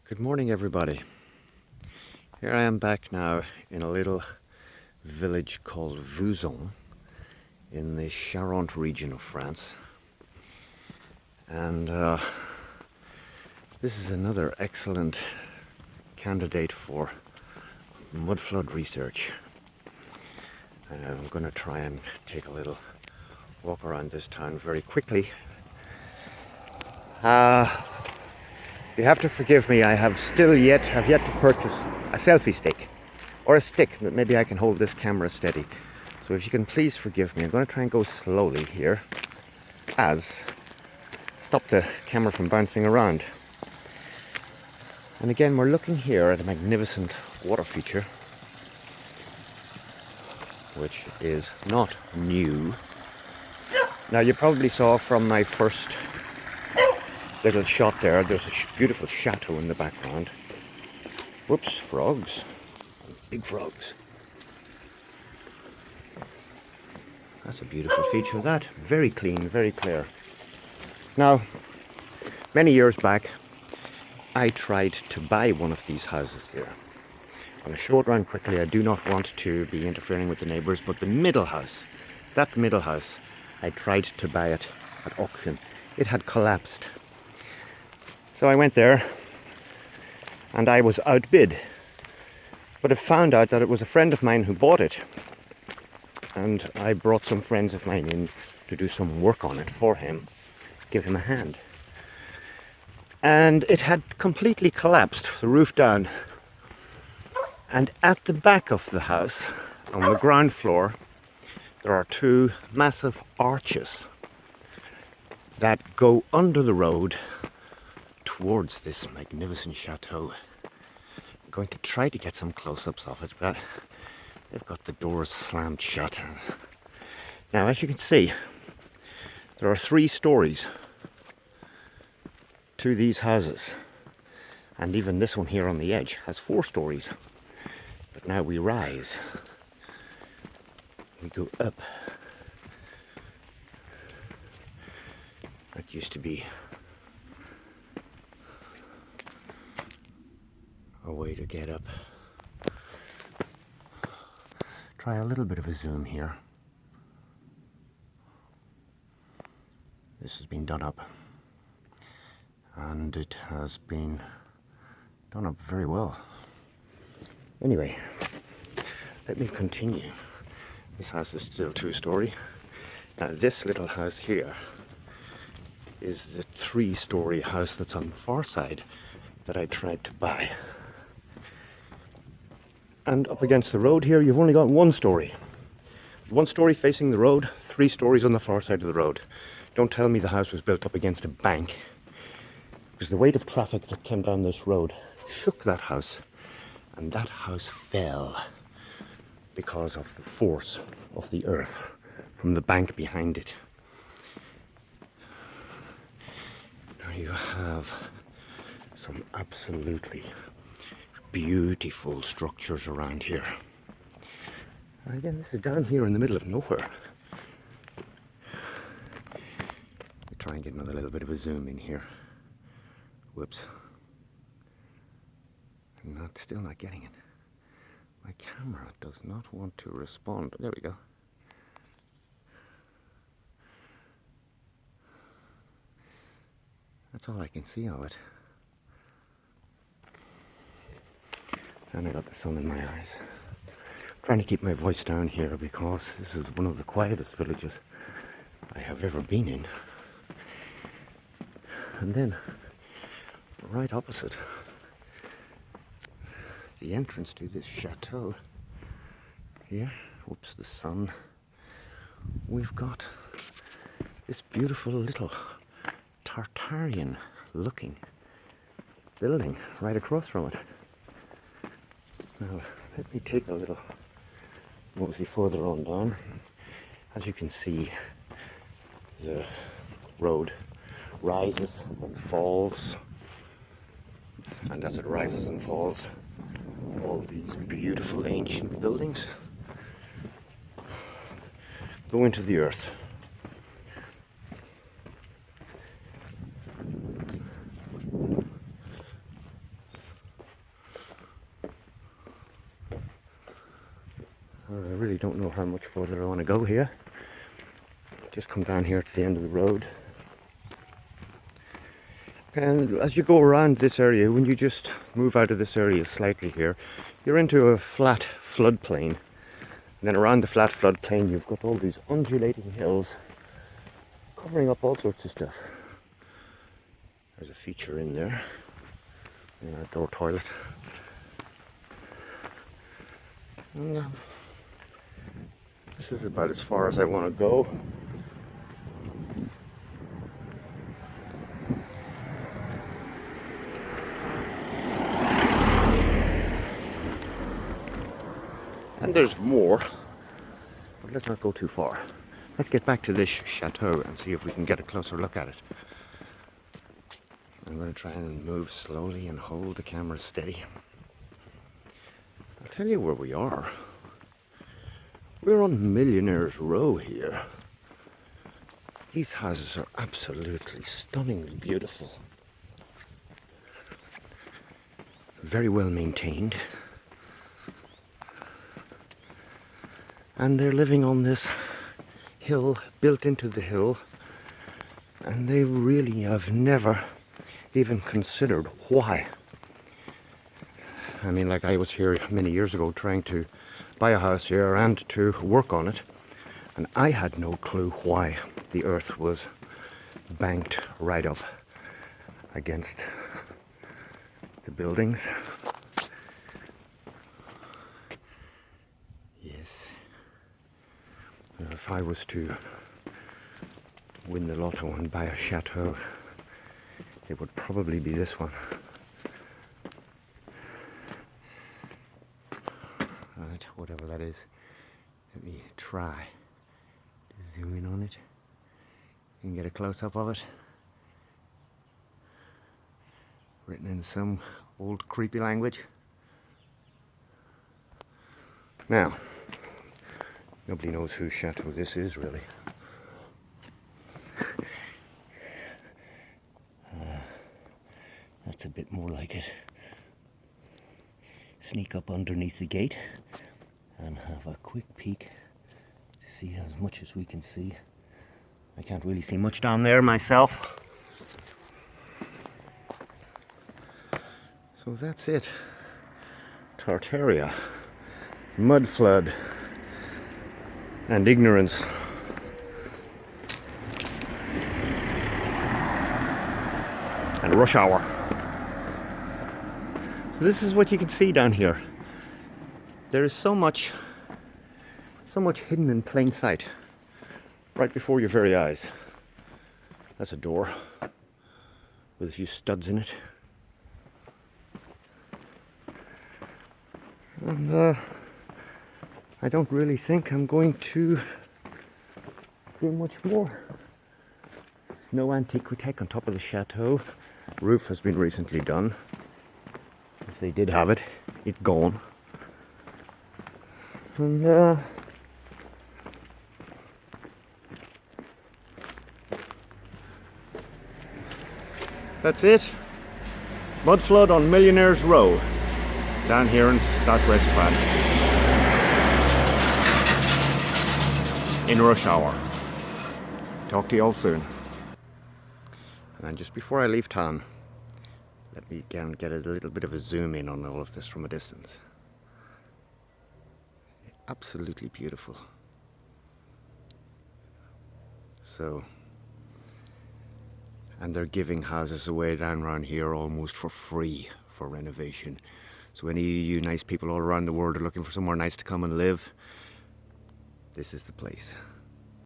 Good morning, everybody. Here I am back now in a little village called Vouzon in the Charente region of France. And this is another excellent candidate for mudflood research. I'm going to try and take a little walk around this town very quickly. You have to forgive me, I have yet to purchase a selfie stick or a stick that maybe I can hold this camera steady. So if you can please forgive me, I'm going to try and go slowly here stop the camera from bouncing around. And again, we're looking here at a magnificent water feature, which is not new. Now, you probably saw from my first little shot there's a beautiful chateau in the background. Whoops, frogs. Big frogs. That's a beautiful feature, that. Very clean, very clear. Now, many years back, I tried to buy one of these houses here. I'm going to show it around quickly. I do not want to be interfering with the neighbours, but that middle house, I tried to buy it at auction. It had collapsed. So I went there and I was outbid. But I found out that it was a friend of mine who bought it. And I brought some friends of mine in to do some work on it for him, give him a hand. And it had completely collapsed, the roof down. And at the back of the house, on the ground floor, there are two massive arches that go under the road towards this magnificent chateau. I'm going to try to get some close-ups of it, but they've got the doors slammed shut. Now, as you can see, there are 3 stories to these houses, and even this one here on the edge has 4 stories. But now we rise, we go up. That used to be a way to get up. Try a little bit of a zoom here. This has been done up, and it has been done up very well. Anyway, let me continue. This house is still 2-story. Now, this little house here is the 3-story house that's on the far side that I tried to buy. And up against the road here, you've only got 1 story. 1 story facing the road, 3 stories on the far side of the road. Don't tell me the house was built up against a bank, because the weight of traffic that came down this road shook that house, and that house fell because of the force of the earth from the bank behind it. Now you have some absolutely beautiful structures around here. And again, this is down here in the middle of nowhere. Let me try and get another little bit of a zoom in here. Whoops. I'm still not getting it. My camera does not want to respond. There we go. That's all I can see of it. And I got the sun in my eyes. I'm trying to keep my voice down here because this is one of the quietest villages I have ever been in. And then, right opposite the entrance to this chateau here, whoops, the sun, we've got this beautiful little Tartarian looking building right across from it. Now, let me take a little mosey further on down. As you can see, the road rises and falls, and as it rises and falls, all these beautiful ancient buildings go into the earth. don't know how much further I want to go here. Just come down here to the end of the road. And as you go around this area, when you just move out of this area slightly here, you're into a flat floodplain. And then around the flat floodplain, you've got all these undulating hills covering up all sorts of stuff. There's a feature in there, an outdoor toilet. And, this is about as far as I want to go. And there's more, but let's not go too far. Let's get back to this chateau and see if we can get a closer look at it. I'm going to try and move slowly and hold the camera steady. I'll tell you where we are. We're on Millionaire's Row here. These houses are absolutely stunningly beautiful. Very well maintained. And they're living on this hill, built into the hill, and they really have never even considered why. I mean, like, I was here many years ago trying to buy a house here and to work on it, and I had no clue why the earth was banked right up against the buildings. Yes. If I was to win the lotto and buy a chateau, it would probably be this one. Right, whatever that is. Let me try to zoom in on it. You can get a close-up of it. Written in some old creepy language. Now, nobody knows whose chateau this is, really. That's a bit more like it. Sneak up underneath the gate and have a quick peek to see as much as we can see. I can't really see much down there myself. So that's it. Tartaria, mudflood, and ignorance. And rush hour. So this is what you can see down here. There is so much hidden in plain sight, right before your very eyes. That's a door with a few studs in it. And I don't really think I'm going to do much more. No antiquitech on top of the chateau. Roof has been recently done. If they did have it, it's gone. And that's it. Mudflood on Millionaire's Row, down here in southwest France. In rush hour. Talk to you all soon. And then just before I leave town, let me again get a little bit of a zoom in on all of this from a distance. Absolutely beautiful. So, and they're giving houses away down around here almost for free for renovation. So any of you nice people all around the world are looking for somewhere nice to come and live, this is the place.